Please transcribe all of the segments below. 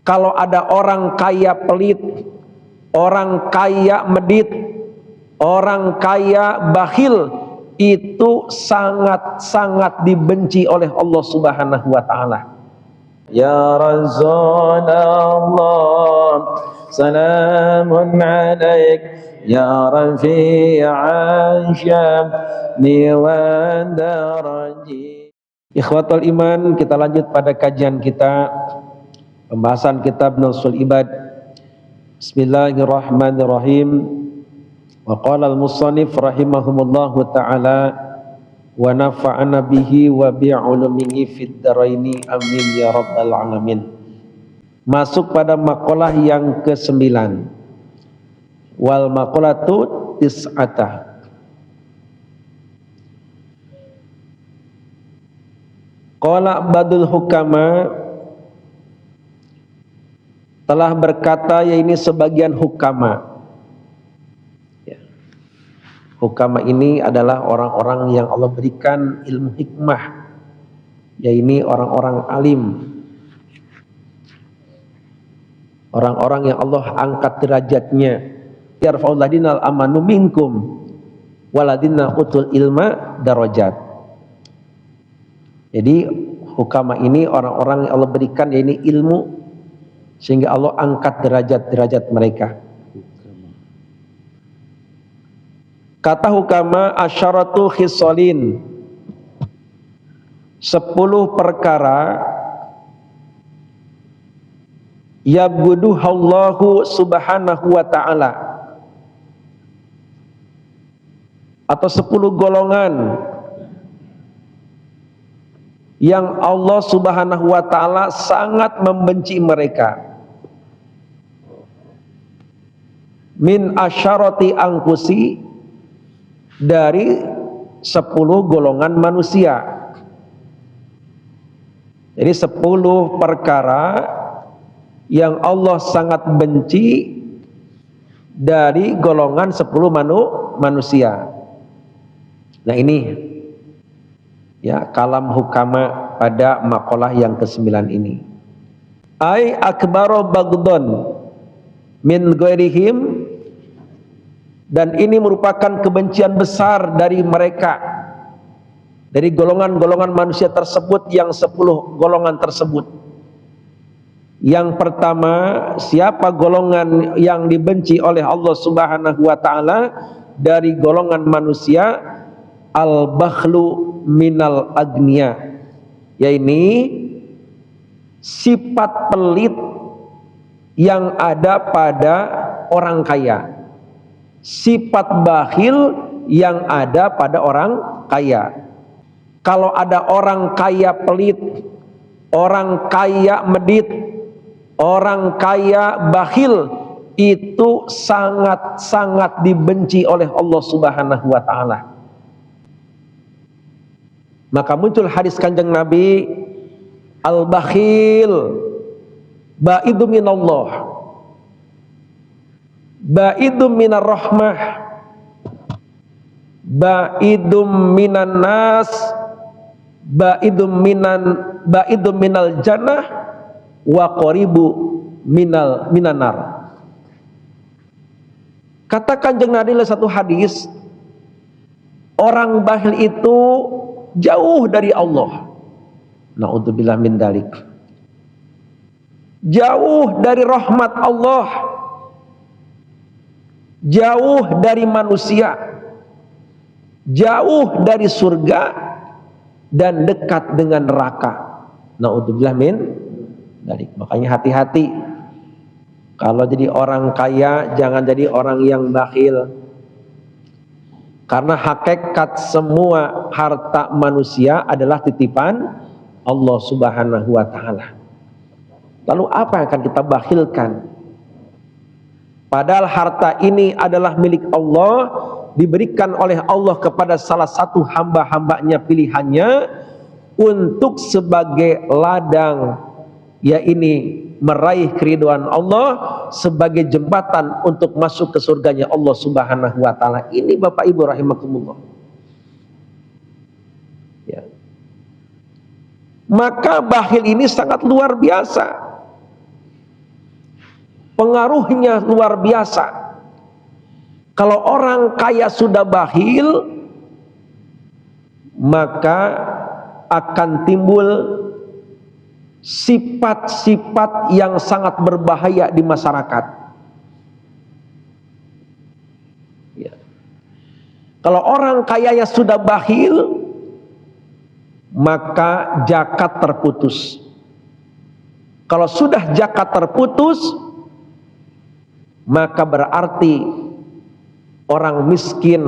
Kalau ada orang kaya pelit, orang kaya medit, orang kaya bakhil, itu sangat-sangat dibenci oleh Allah Subhanahu wa taala. Ya Rasulullah, salamun alaik ya rafi'a syamni wa daraji. Ikhwatul iman, kita lanjut pada kajian kita, pembahasan kitab Nursul Ibad. Bismillahirrahmanirrahim. Wa qala al-musannif rahimahumullahu ta'ala wa nafa'ana bihi wa bi'ulumihi fid dharaini amin ya rabbal alamin. Masuk pada maqalah yang ke-9. Wal maqalatu tis'atah. Qala badul hukama, telah berkata yaitu sebagian hukama. Hukama ini adalah orang-orang yang Allah berikan ilmu hikmah, yaitu orang-orang alim, orang-orang yang Allah angkat derajatnya. Yarfa'ul ladinal amanu minkum waladina utul ilma darajat. Jadi hukama ini orang-orang yang Allah berikan yaitu ilmu, sehingga Allah angkat derajat-derajat mereka. Kata hukama, asyaratu khisalin, 10 perkara yabguduhallahu subhanahu wa ta'ala, atau 10 golongan yang Allah Subhanahu wa ta'ala sangat membenci mereka. Min asyarati angkusi, dari 10 golongan manusia. Jadi 10 perkara yang Allah sangat benci dari golongan 10 manusia. Nah ini ya kalam hukama pada maqalah yang ke-9 ini. Ai akbaro bagdon min ghairihim, dan ini merupakan kebencian besar dari mereka, dari golongan-golongan manusia tersebut, yang 10 golongan tersebut. Yang pertama, siapa golongan yang dibenci oleh Allah Subhanahu wa ta'ala dari golongan manusia? Al-bakhlu minal agniya, yaitu sifat pelit yang ada pada orang kaya, sifat bakhil yang ada pada orang kaya. Kalau ada orang kaya pelit, orang kaya medit, orang kaya bakhil, itu sangat-sangat dibenci oleh Allah Subhanahu wa ta'ala. Maka muncul hadis kanjeng Nabi, al-bakhil ba'idu minallah, ba'idum minar rahmah, ba'idum minan nas, ba'idum minal jannah, wa qaribu minanar. Kata kanjeng Nabi dalam satu hadis, orang bakhil itu jauh dari Allah. Na'udzubillah min dalik. Jauh dari rahmat Allah, jauh dari manusia, jauh dari surga, dan dekat dengan neraka. Na'udzubillah min dalik. Makanya hati-hati kalau jadi orang kaya, jangan jadi orang yang bakhil. Karena hakikat semua harta manusia adalah titipan Allah Subhanahu wa ta'ala. Lalu apa yang akan kita bakhilkan? Padahal harta ini adalah milik Allah, diberikan oleh Allah kepada salah satu hamba-hambanya pilihannya untuk sebagai ladang, yaitu meraih keridhaan Allah, sebagai jembatan untuk masuk ke surganya Allah Subhanahu wa ta'ala. Ini Bapak Ibu rahimakumullah ya. Maka bakhil ini sangat luar biasa. pengaruhnya luar biasa. Kalau orang kaya sudah bakhil, maka akan timbul sifat-sifat yang sangat berbahaya di masyarakat. Ya. Kalau orang kayanya sudah bakhil, maka zakat terputus. Kalau sudah zakat terputus, maka berarti orang miskin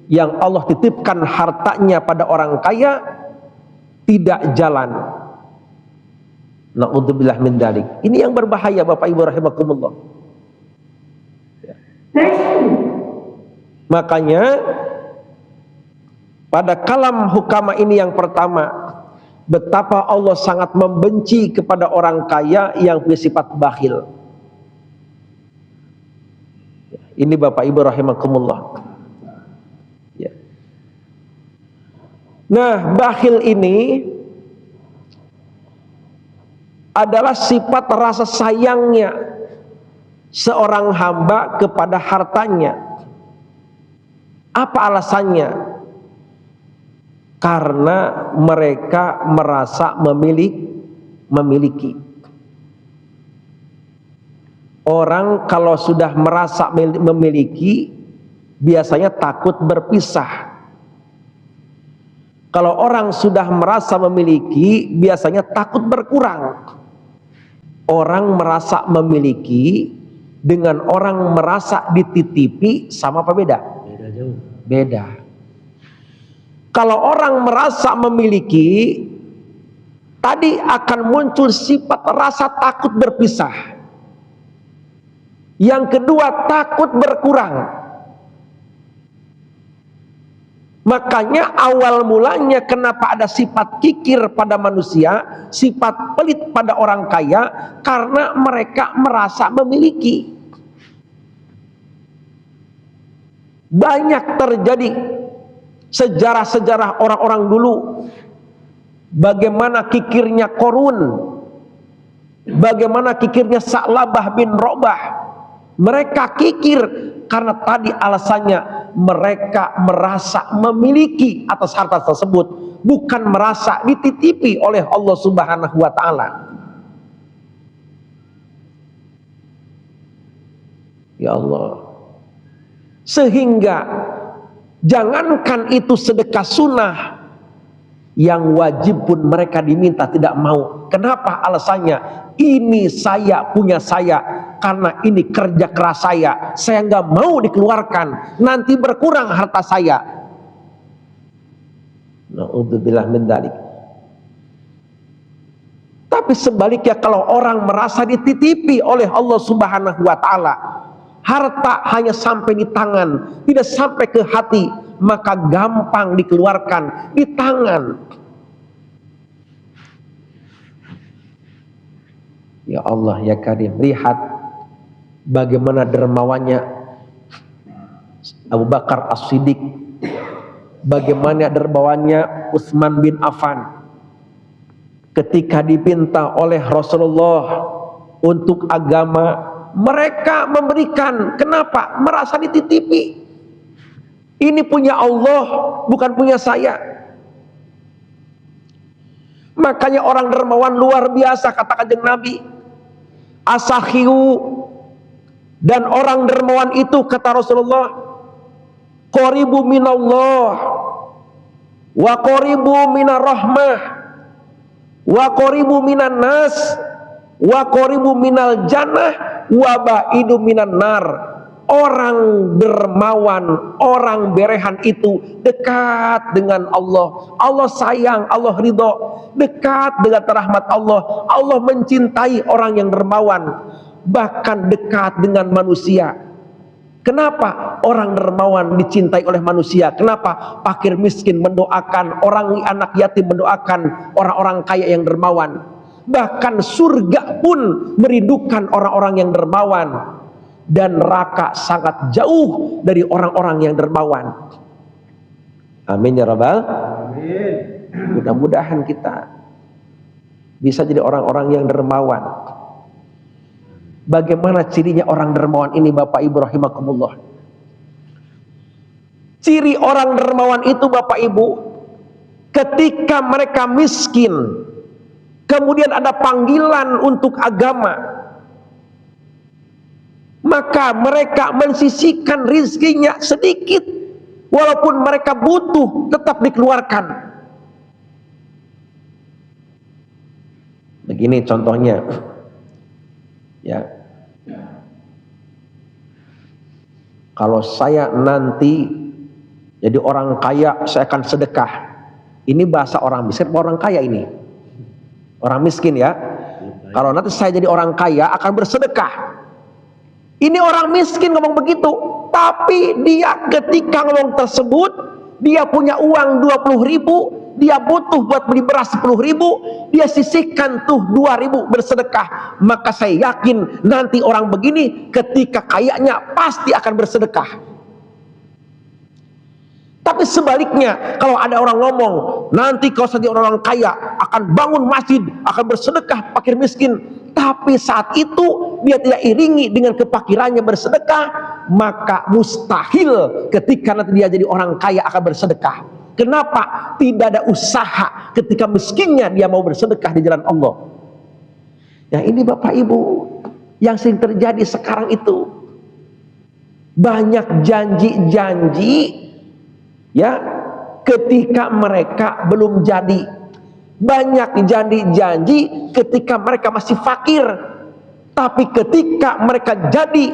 yang Allah titipkan hartanya pada orang kaya tidak jalan. Na'udzubillah min dzalik. Ini yang berbahaya Bapak Ibu rahimakumullah. Makanya pada kalam hukama ini yang pertama, betapa Allah sangat membenci kepada orang kaya yang punya sifat bakhil. Ini Bapak Ibu rahimakumullah. Ya. Nah, bakhil ini adalah sifat rasa sayangnya seorang hamba kepada hartanya. Apa alasannya? Karena mereka merasa memiliki. Orang kalau sudah merasa memiliki, biasanya takut berpisah. Kalau orang sudah merasa memiliki, biasanya takut berkurang. Orang merasa memiliki dengan orang merasa dititipi sama apa beda? Beda jauh. Beda. Kalau orang merasa memiliki, tadi akan muncul sifat rasa takut berpisah. Yang kedua, takut berkurang. Makanya awal mulanya kenapa ada sifat kikir pada manusia, sifat pelit pada orang kaya, karena mereka merasa memiliki. Banyak terjadi sejarah-sejarah orang-orang dulu, bagaimana kikirnya Korun, bagaimana kikirnya Sa'labah bin Robah. Mereka kikir karena tadi alasannya mereka merasa memiliki atas harta tersebut, bukan merasa dititipi oleh Allah Subhanahu wa taala. Ya Allah. Sehingga jangankan itu sedekah sunnah, yang wajib pun mereka diminta tidak mau. Kenapa? Alasannya ini saya punya saya, karena ini kerja keras saya nggak mau dikeluarkan, nanti berkurang harta saya. Na'udzubillah min dzalik. Tapi sebaliknya, kalau orang merasa dititipi oleh Allah Subhanahu wa taala, harta hanya sampai di tangan, tidak sampai ke hati, maka gampang dikeluarkan di tangan. Ya Allah ya Karim, lihat bagaimana dermawannya Abu Bakar As-Siddiq, bagaimana dermawannya Utsman bin Affan ketika diminta oleh Rasulullah untuk agama, mereka memberikan. Kenapa? Merasa dititipi. Ini punya Allah, bukan punya saya. Makanya orang dermawan luar biasa, kata Kanjeng Nabi, asakhiu. Dan orang dermawan itu, kata Rasulullah, qoribu minallah wa qoribu minar rahmah wa qoribu minan nas wa qoribu minal jannah wa baidu minan nar. Orang dermawan, orang berehan itu dekat dengan Allah. Allah sayang, Allah ridho, dekat dengan rahmat Allah. Allah mencintai orang yang dermawan, bahkan dekat dengan manusia. Kenapa orang dermawan dicintai oleh manusia? Kenapa fakir miskin mendoakan, orang anak yatim mendoakan orang-orang kaya yang dermawan? Bahkan surga pun merindukan orang-orang yang dermawan. Dan neraka sangat jauh dari orang-orang yang dermawan. Amin ya Rabbal. Amin. Mudah-mudahan kita bisa jadi orang-orang yang dermawan. Bagaimana cirinya orang dermawan ini Bapak Ibu rahimakumullah? Ciri orang dermawan itu Bapak Ibu, ketika mereka miskin, kemudian ada panggilan untuk agama, maka mereka mensisihkan rizkinya sedikit, walaupun mereka butuh tetap dikeluarkan. Begini contohnya, ya, kalau saya nanti jadi orang kaya, saya akan sedekah. Ini bahasa orang miskin, orang kaya ini, orang miskin ya. Kalau nanti saya jadi orang kaya akan bersedekah. Ini orang miskin ngomong begitu, tapi dia ketika ngomong tersebut, dia punya uang 20.000, dia butuh buat beli beras 10.000, dia sisihkan tuh 2.000 bersedekah. Maka saya yakin nanti orang begini ketika kayanya pasti akan bersedekah. Tapi sebaliknya, kalau ada orang ngomong, nanti kalau saya jadi orang kaya akan bangun masjid, akan bersedekah fakir miskin, tapi saat itu dia tidak iringi dengan kefakirannya bersedekah, maka mustahil ketika nanti dia jadi orang kaya akan bersedekah. Kenapa? Tidak ada usaha ketika miskinnya dia mau bersedekah di jalan Allah. Ya, ini Bapak Ibu yang sering terjadi sekarang itu. Banyak janji-janji, ya, ketika mereka belum jadi. Banyak janji-janji ketika mereka masih fakir, tapi ketika mereka jadi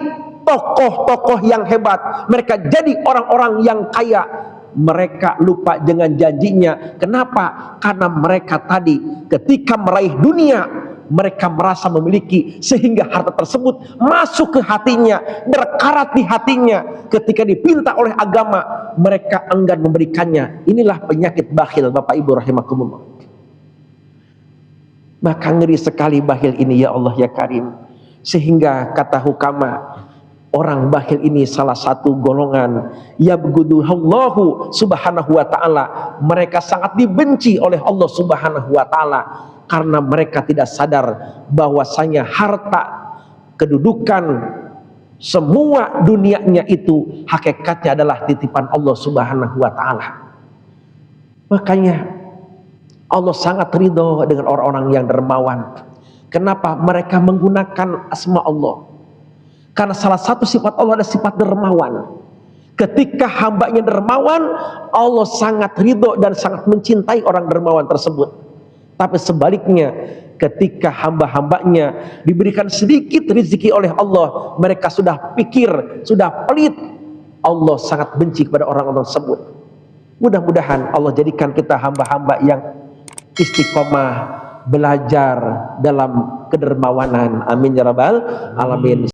tokoh-tokoh yang hebat, mereka jadi orang-orang yang kaya, mereka lupa dengan janjinya. Kenapa? Karena mereka tadi ketika meraih dunia, mereka merasa memiliki, sehingga harta tersebut masuk ke hatinya, berkarat di hatinya. Ketika dipinta oleh agama, mereka enggan memberikannya. Inilah penyakit bakhil Bapak Ibu rahimakumullah. Maka ngeri sekali bakhil ini, ya Allah ya Karim. Sehingga kata hukama, orang bakhil ini salah satu golongan yabghuduhullahu subhanahu wa ta'ala. Mereka sangat dibenci oleh Allah subhanahu wa ta'ala, karena mereka tidak sadar bahwasanya harta, kedudukan, semua dunianya itu hakikatnya adalah titipan Allah subhanahu wa ta'ala. Makanya Allah sangat ridho dengan orang-orang yang dermawan. Kenapa? Mereka menggunakan asma Allah. Karena salah satu sifat Allah adalah sifat dermawan. Ketika hambanya dermawan, Allah sangat ridho dan sangat mencintai orang dermawan tersebut. Tapi sebaliknya, ketika hamba-hambanya diberikan sedikit rezeki oleh Allah, mereka sudah pikir, sudah pelit, Allah sangat benci kepada orang-orang tersebut. Mudah-mudahan Allah jadikan kita hamba-hamba yang istiqomah belajar dalam kedermawanan. Amin ya rabbal alamin.